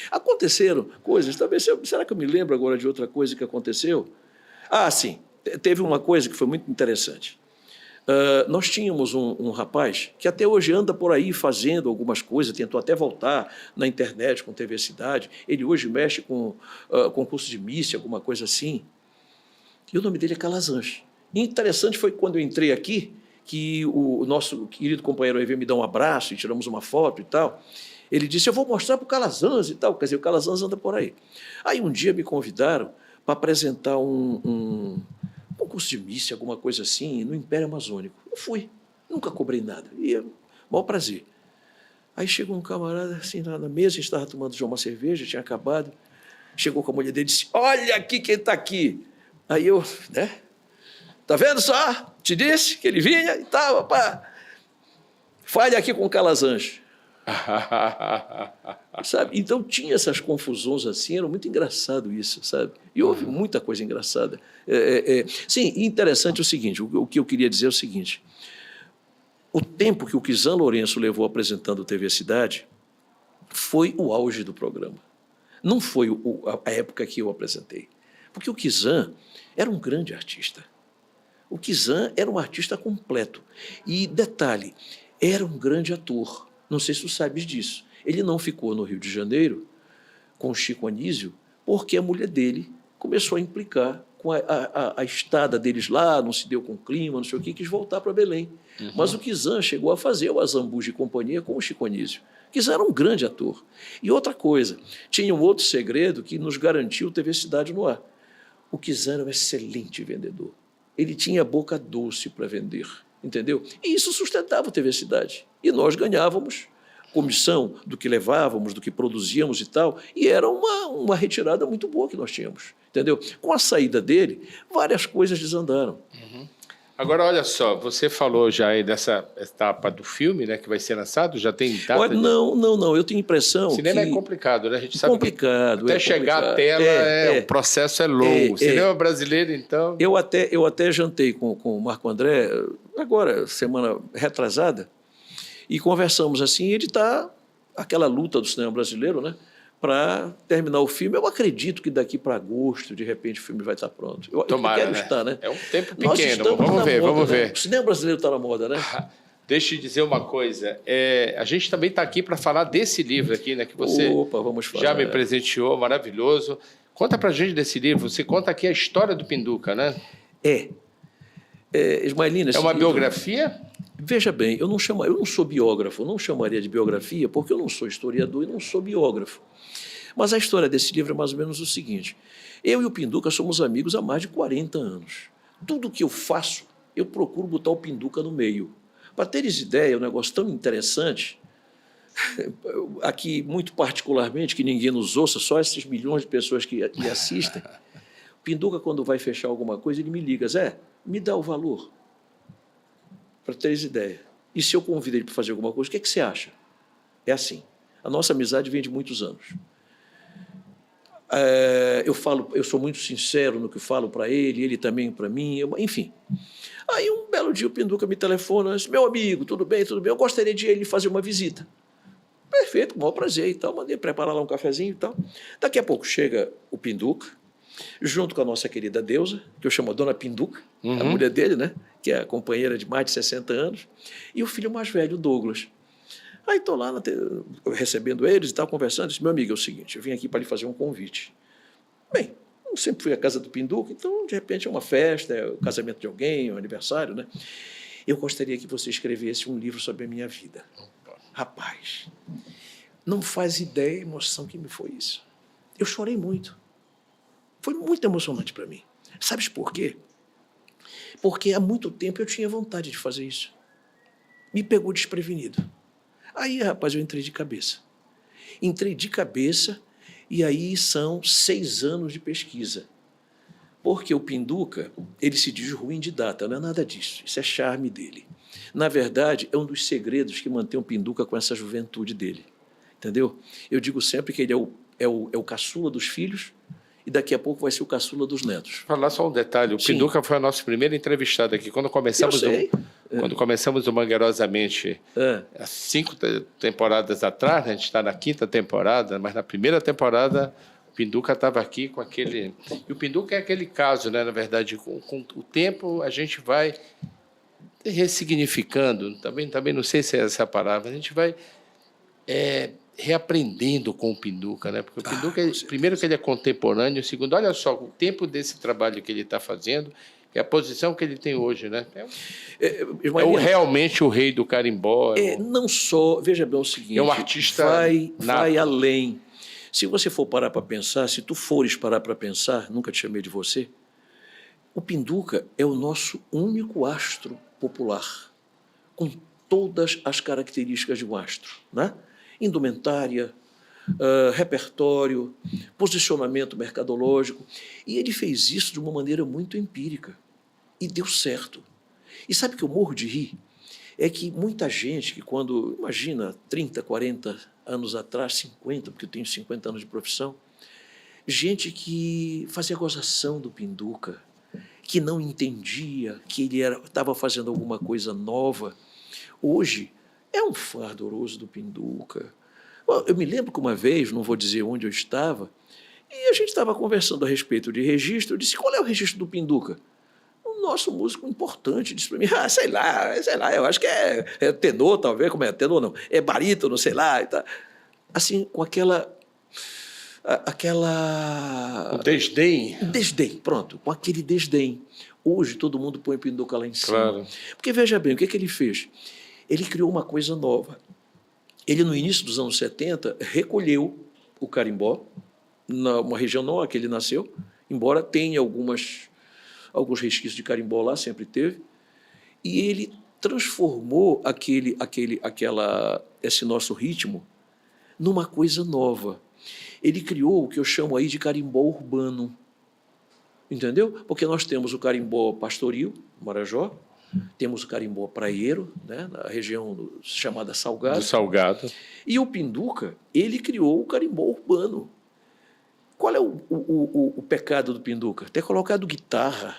Aconteceram coisas, talvez, será que eu me lembro agora de outra coisa que aconteceu? Ah, sim, teve uma coisa que foi muito interessante. Nós tínhamos um rapaz que até hoje anda por aí fazendo algumas coisas, tentou até voltar na internet com TV Cidade, ele hoje mexe com concurso de Miss, alguma coisa assim, e o nome dele é Calazans. E interessante foi quando eu entrei aqui, que o nosso querido companheiro aí veio me dar um abraço e tiramos uma foto e tal. Ele disse, eu vou mostrar para o Calazans e tal. Quer dizer, o Calazans anda por aí. Aí um dia me convidaram para apresentar um concurso de Miss, alguma coisa assim, no Império Amazônico. Eu fui, nunca cobrei nada. Ia, maior prazer. Aí chegou um camarada assim na mesa, a gente estava tomando já uma cerveja, tinha acabado. Chegou com a mulher dele e disse, olha aqui quem está aqui. Aí eu, né? Tá vendo só? Te disse que ele vinha e tal, pá. Fale aqui com o Calazans. Sabe? Então tinha essas confusões assim, era muito engraçado isso, sabe? E houve muita coisa engraçada. Sim, interessante o seguinte, o que eu queria dizer é o seguinte, o tempo que o Kizan Lourenço levou apresentando o TV Cidade foi o auge do programa. Não foi a época que eu apresentei. Porque o Kizan era um grande artista. O Kizan era um artista completo. E, detalhe, era um grande ator. Não sei se tu sabes disso. Ele não ficou no Rio de Janeiro com o Chico Anísio porque a mulher dele começou a implicar com a estada deles lá, não se deu com o clima, não sei o quê, quis voltar para Belém. Uhum. Mas o Kizan chegou a fazer o Azambuja e Companhia com o Chico Anísio. Kizan era um grande ator. E outra coisa, tinha um outro segredo que nos garantiu TV Cidade no ar. O Kizan era um excelente vendedor. Ele tinha boca doce para vender, entendeu? E isso sustentava a TV Cidade. E nós ganhávamos comissão do que levávamos, do que produzíamos e tal, e era uma retirada muito boa que nós tínhamos, entendeu? Com a saída dele, várias coisas desandaram. Uhum. Agora, olha só, você falou já aí dessa etapa do filme, né, que vai ser lançado, já tem data? Olha, não, eu tenho impressão que... Cinema é complicado, né? A gente sabe complicado, que até chegar à tela, o processo é longo. Cinema brasileiro, então... Eu até jantei com o Marco André, agora, semana retrasada, e conversamos assim, ele está, aquela luta do cinema brasileiro, né, para terminar o filme. Eu acredito que daqui para agosto, de repente, o filme vai estar pronto. Tomara, eu quero estar, né? É um tempo pequeno, vamos ver. Né? O cinema brasileiro está na moda, né? Deixa eu dizer uma coisa, a gente também está aqui para falar desse livro aqui, né, que você vamos falar, já me presenteou, maravilhoso. Conta para a gente desse livro, você conta aqui a história do Pinduca, né? Ismaelina, é uma biografia? Veja bem, eu não sou biógrafo, eu não chamaria de biografia, porque eu não sou historiador e não sou biógrafo. Mas a história desse livro é mais ou menos o seguinte, eu e o Pinduca somos amigos há mais de 40 anos. Tudo que eu faço, eu procuro botar o Pinduca no meio. Para teres ideia, é um negócio tão interessante, aqui muito particularmente, que ninguém nos ouça, só esses milhões de pessoas que assistem, o Pinduca, quando vai fechar alguma coisa, ele me liga, Zé, me dá o valor. Para teres ideia. E se eu convido ele para fazer alguma coisa, o que é que você acha? É assim. A nossa amizade vem de muitos anos. Eu sou muito sincero no que falo para ele também para mim, enfim. Aí um belo dia o Pinduca me telefona, disse, meu amigo, tudo bem, eu gostaria de ele fazer uma visita. Perfeito, com o maior prazer e tal, mandei preparar lá um cafezinho e tal. Daqui a pouco chega o Pinduca, junto com a nossa querida Deusa, que eu chamo a Dona Pinduca, a mulher dele, né, que é a companheira de mais de 60 anos, e o filho mais velho, Douglas. Aí estou lá recebendo eles e tal, conversando. Disse, meu amigo, é o seguinte, eu vim aqui para lhe fazer um convite. Bem, eu sempre fui à casa do Pinduca, então, de repente, é uma festa, é o casamento de alguém, é um aniversário, né? Eu gostaria que você escrevesse um livro sobre a minha vida. Rapaz, não faz ideia a emoção que me foi isso. Eu chorei muito. Foi muito emocionante para mim. Sabes por quê? Porque há muito tempo eu tinha vontade de fazer isso. Me pegou desprevenido. Aí, rapaz, eu entrei de cabeça. Entrei de cabeça e aí são 6 anos de pesquisa. Porque o Pinduca, ele se diz ruim de data, não é nada disso. Isso é charme dele. Na verdade, é um dos segredos que mantém o Pinduca com essa juventude dele. Entendeu? Eu digo sempre que ele é o caçula dos filhos e daqui a pouco vai ser o caçula dos netos. Falar só um detalhe, o Sim. Pinduca foi a nossa primeira entrevistada aqui. Quando começamos o Mangueirosamente, há 5 temporadas atrás, a gente está na 5ª temporada, mas na primeira temporada o Pinduca estava aqui com aquele... E o Pinduca é aquele caso, né? Na verdade, com o tempo a gente vai ressignificando, também não sei se é essa a palavra, a gente vai reaprendendo com o Pinduca, né? Porque o Pinduca, primeiro que ele é contemporâneo, segundo, olha só, o tempo desse trabalho que ele está fazendo é a posição que ele tem hoje, né? Realmente o rei do carimbó. Não só, veja bem o seguinte, é um artista vai além. Se você for parar para pensar, se tu fores parar para pensar, nunca te chamei de você, o Pinduca é o nosso único astro popular, com todas as características de um astro, né? Indumentária, repertório, posicionamento mercadológico. E ele fez isso de uma maneira muito empírica. E deu certo. E sabe que eu morro de rir? É que muita gente que quando, imagina, 30, 40 anos atrás, 50, porque eu tenho 50 anos de profissão, gente que fazia gozação do Pinduca, que não entendia que ele estava fazendo alguma coisa nova. Hoje, é um fã ardoroso do Pinduca. Eu me lembro que uma vez, não vou dizer onde eu estava, e a gente estava conversando a respeito de registro. Eu disse, qual é o registro do Pinduca? O nosso músico importante disse para mim, sei lá, eu acho que é tenor, talvez, como é? Tenor não, é barítono, sei lá. E tá. Assim, com aquela... O desdém. Desdém, pronto, com aquele desdém. Hoje todo mundo põe o Pinduca lá em cima. Claro. Porque, veja bem, o que ele fez? Ele criou uma coisa nova. Ele, no início dos anos 70, recolheu o carimbó, numa região não a que ele nasceu, embora tenha alguns resquícios de carimbó lá, sempre teve, e ele transformou esse nosso ritmo numa coisa nova. Ele criou o que eu chamo aí de carimbó urbano, entendeu? Porque nós temos o carimbó pastoril, Marajó, temos o carimbó praieiro, né, na região chamada Salgado. Do Salgado. E o Pinduca, ele criou o carimbó urbano. Qual é o pecado do Pinduca? Ter colocado guitarra,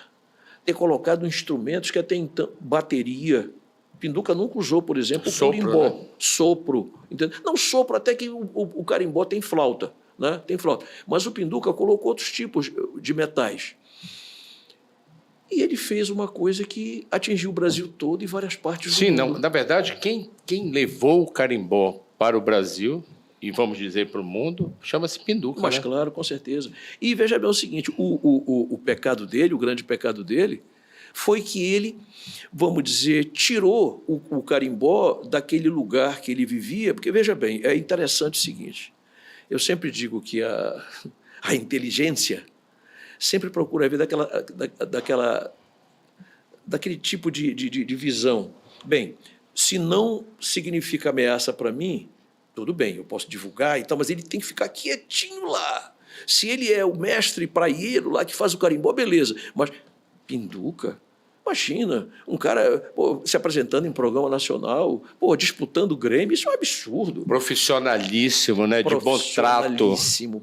ter colocado instrumentos que até então... Bateria. Pinduca nunca usou, por exemplo, o carimbó. Né? Sopro. Entendeu? Não, sopro, até que o carimbó tem flauta. Né? Tem flauta. Mas o Pinduca colocou outros tipos de metais. E ele fez uma coisa que atingiu o Brasil todo e várias partes do mundo. Não, na verdade, quem levou o carimbó para o Brasil, e vamos dizer para o mundo, chama-se Pinduca. Mas, né? Claro, com certeza. E veja bem o seguinte, o pecado dele, o grande pecado dele, foi que ele, vamos dizer, tirou o carimbó daquele lugar que ele vivia, porque, veja bem, é interessante o seguinte, eu sempre digo que a inteligência sempre procura ver daquele tipo de visão. Bem, se não significa ameaça para mim, tudo bem, eu posso divulgar e tal, mas ele tem que ficar quietinho lá. Se ele é o mestre praieiro lá que faz o carimbó, beleza. Mas Pinduca, imagina, um cara se apresentando em programa nacional, disputando o Grêmio, isso é um absurdo. Profissionalíssimo, né? De bom trato.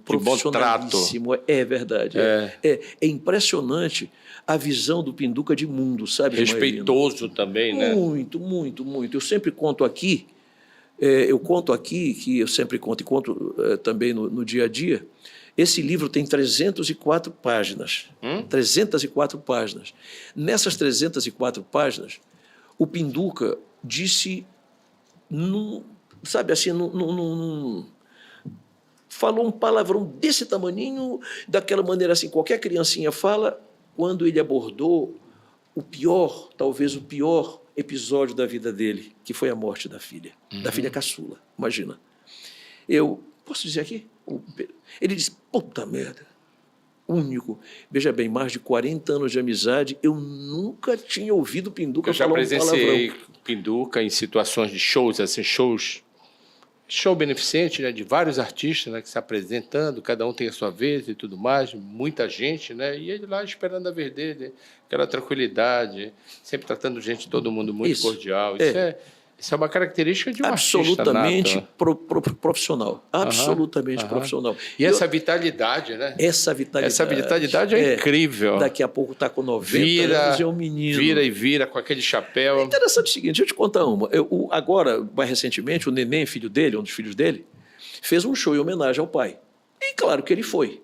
Profissionalíssimo, é verdade. É impressionante a visão do Pinduca de mundo, sabe? Respeitoso também, né? Muito, muito, muito. Eu sempre conto aqui, que eu sempre conto, e conto também no dia a dia. Esse livro tem 304 páginas. 304 páginas. Nessas 304 páginas, o Pinduca disse sabe assim, falou um palavrão desse tamaninho, daquela maneira assim, qualquer criancinha fala, quando ele abordou o pior, talvez o pior episódio da vida dele, que foi a morte da filha caçula, imagina. Eu, posso dizer aqui? Ele disse, puta merda, único. Veja bem, mais de 40 anos de amizade, eu nunca tinha ouvido Pinduca falar um palavrão. Eu já presenciei Pinduca em situações de shows, assim, show beneficente, né, de vários artistas, né, que se apresentando, cada um tem a sua vez e tudo mais, muita gente, né, e ele lá esperando a vez dele, aquela tranquilidade, sempre tratando gente, todo mundo muito cordial. Isso é uma característica de um absolutamente artista nato. Profissional. Absolutamente profissional. E essa vitalidade, né? Essa vitalidade é incrível. Daqui a pouco está com 90 anos, é um menino. Vira com aquele chapéu. É interessante o seguinte, deixa eu te contar uma. Agora, mais recentemente, o Neném, filho dele, um dos filhos dele, fez um show em homenagem ao pai. E claro que ele foi.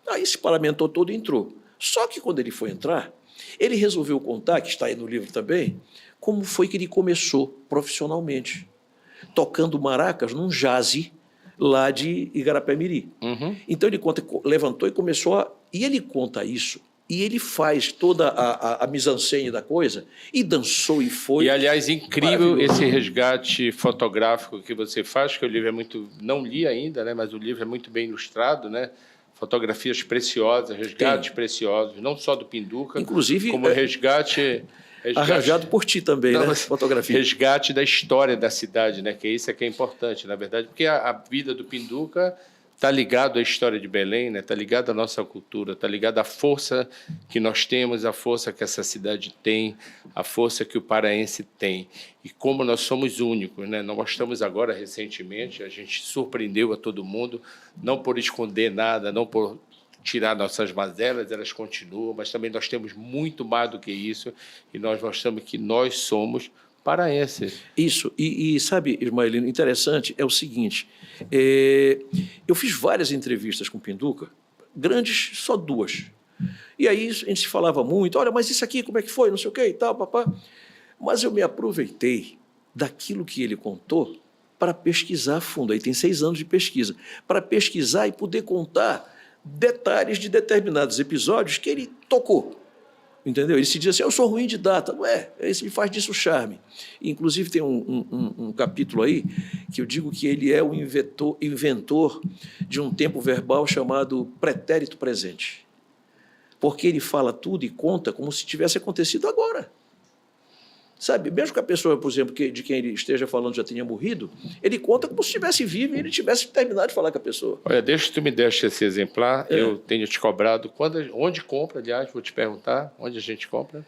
Aí se parlamentou todo e entrou. Só que quando ele foi entrar, ele resolveu contar, que está aí no livro também, como foi que ele começou profissionalmente, tocando maracas num jazz lá de Igarapé-Miri. Então ele levantou e começou e ele conta isso, e ele faz toda a mise-en-scène da coisa, e dançou e foi. E, aliás, incrível esse resgate fotográfico que você faz, que o livro é muito... Não li ainda, né, mas o livro é muito bem ilustrado, né? Fotografias preciosas, resgates preciosos, não só do Pinduca, inclusive, como resgate arranjado por ti também, né? Fotografia. Resgate da história da cidade, né? Que isso é que é importante, na verdade, porque a vida do Pinduca está ligado à história de Belém, né? Está ligado à nossa cultura, está ligado à força que nós temos, à força que essa cidade tem, à força que o paraense tem. E como nós somos únicos, né? Nós mostramos agora, recentemente, a gente surpreendeu a todo mundo, não por esconder nada, não por tirar nossas mazelas, elas continuam, mas também nós temos muito mais do que isso, e nós mostramos que nós somos paraenses. Isso, e sabe, Ismaelino, interessante é o seguinte, eu fiz várias entrevistas com Pinduca, grandes, só 2. E aí a gente se falava muito, olha, mas isso aqui, como é que foi, não sei o quê e tal, papá. Mas eu me aproveitei daquilo que ele contou para pesquisar a fundo, aí tem 6 anos de pesquisa, para pesquisar e poder contar detalhes de determinados episódios que ele tocou, entendeu? Ele se diz assim, eu sou ruim de data, não é? Esse me faz disso charme. Inclusive tem um capítulo aí que eu digo que ele é o inventor de um tempo verbal chamado pretérito presente, porque ele fala tudo e conta como se tivesse acontecido agora. Sabe, mesmo que a pessoa, por exemplo, de quem ele esteja falando já tenha morrido, ele conta como se estivesse vivo e ele tivesse terminado de falar com a pessoa. Olha, deixa que tu me deixe esse exemplar, eu tenho te cobrado. Onde compra, aliás, vou te perguntar, onde a gente compra?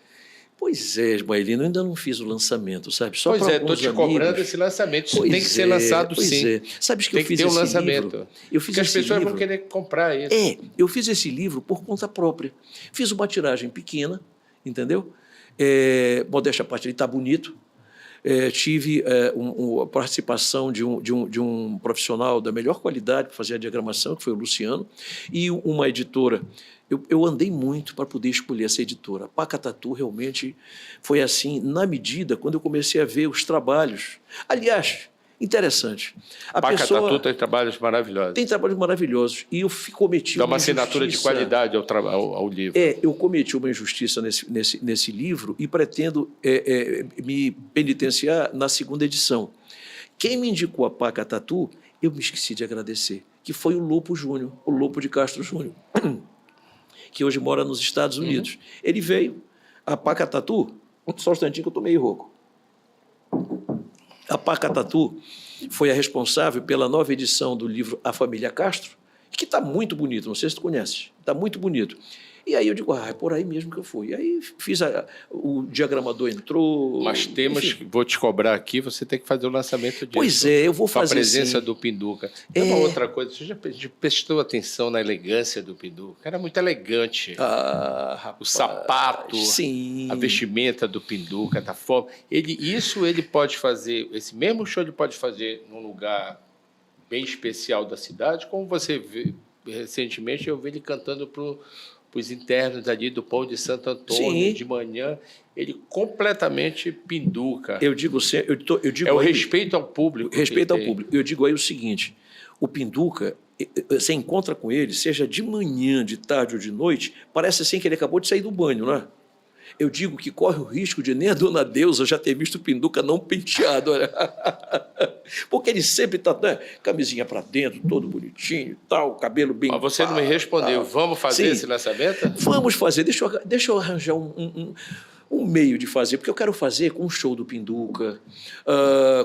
Pois é, Ismaelino, eu ainda não fiz o lançamento, sabe? Só pois estou te cobrando esse lançamento, isso tem que ser lançado sim. Sabes que tem eu fiz ter um esse lançamento. Livro? Eu fiz porque as pessoas vão querer comprar isso. Eu fiz esse livro por conta própria. Fiz uma tiragem pequena, entendeu? Modéstia à parte, ele está bonito. Tive a participação de um profissional da melhor qualidade para fazer a diagramação, que foi o Luciano, e uma editora. Eu andei muito para poder escolher essa editora. A Pacatatu realmente foi assim, na medida, quando eu comecei a ver os trabalhos. Aliás, interessante. A Pacatatu tem trabalhos maravilhosos. Tem trabalhos maravilhosos. E eu cometi dá uma assinatura de qualidade ao livro. Eu cometi uma injustiça nesse livro e pretendo me penitenciar na 2ª edição. Quem me indicou a Pacatatu, eu me esqueci de agradecer, que foi o Lopo Júnior, o Lopo de Castro Júnior, que hoje mora nos Estados Unidos. Ele veio, a Pacatatu, só um instantinho que eu estou meio rouco. A Pacatatu foi a responsável pela nova edição do livro A Família Castro, que está muito bonito, não sei se tu conhece, está muito bonito. E aí eu digo, é por aí mesmo que eu fui. E aí fiz o diagramador entrou... Mas vou te cobrar aqui, você tem que fazer o lançamento disso. Pois é, eu vou fazer. Com a presença do Pinduca. É uma outra coisa, você já prestou atenção na elegância do Pinduca? Era muito elegante. Rapaz, o sapato, sim. A vestimenta do Pinduca, da forma. Isso ele pode fazer, esse mesmo show ele pode fazer num lugar bem especial da cidade, como você vê, recentemente eu vi ele cantando para os internos ali do Pão de Santo Antônio, Sim. de manhã, ele completamente pinduca. Eu digo é o respeito ao público. Respeito ao público. Eu digo aí o seguinte, o pinduca, você encontra com ele, seja de manhã, de tarde ou de noite, parece assim que ele acabou de sair do banho, não é? Eu digo que corre o risco de nem a dona Deusa já ter visto o pinduca não penteado, olha. Porque ele sempre está, né, camisinha para dentro, todo bonitinho, tal, cabelo bem... Mas você não me respondeu. Vamos fazer esse lançamento? Vamos fazer. Deixa eu arranjar um meio de fazer, porque eu quero fazer com um show do Pinduca,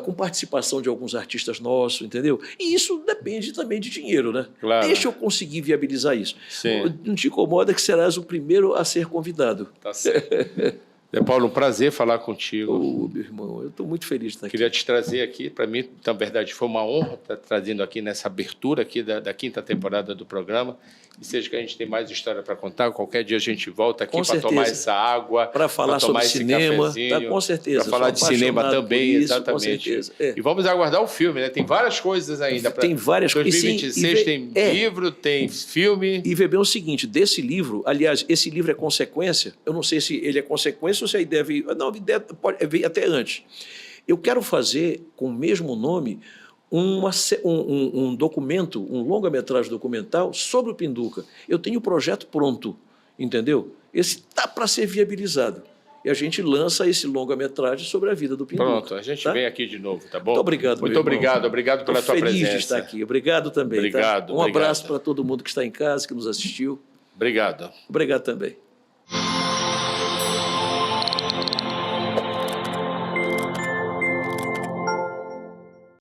com participação de alguns artistas nossos, entendeu? E isso depende também de dinheiro, né? Claro. Deixa eu conseguir viabilizar isso. Sim. Não te incomoda que serás o primeiro a ser convidado. Tá certo. Paulo, um prazer falar contigo. Meu irmão, eu estou muito feliz de estar aqui. Queria te trazer aqui, para mim, na verdade, foi uma honra estar trazendo aqui nessa abertura aqui da quinta temporada do programa. E seja que a gente tem mais história para contar, qualquer dia a gente volta aqui para tomar essa água, para falar sobre cinema, tá, com certeza. Para falar de cinema também, isso, exatamente. Com certeza. E vamos aguardar o filme, né? Tem várias coisas ainda. Tem várias coisas. 2026 tem livro, tem filme. E ver bem o seguinte, desse livro, aliás, esse livro é consequência, eu não sei se ele é consequência ou se a ideia veio... Não, a ideia veio até antes. Eu quero fazer, com o mesmo nome, um documento, um longa-metragem documental sobre o Pinduca. Eu tenho o projeto pronto, entendeu? Esse está para ser viabilizado. E a gente lança esse longa-metragem sobre a vida do Pinduca. Pronto, a gente vem aqui de novo, tá bom? Muito obrigado, Muito obrigado pela tua presença. Feliz de estar aqui. Obrigado também. Obrigado. Tá? Um abraço para todo mundo que está em casa, que nos assistiu. Obrigado. Obrigado também.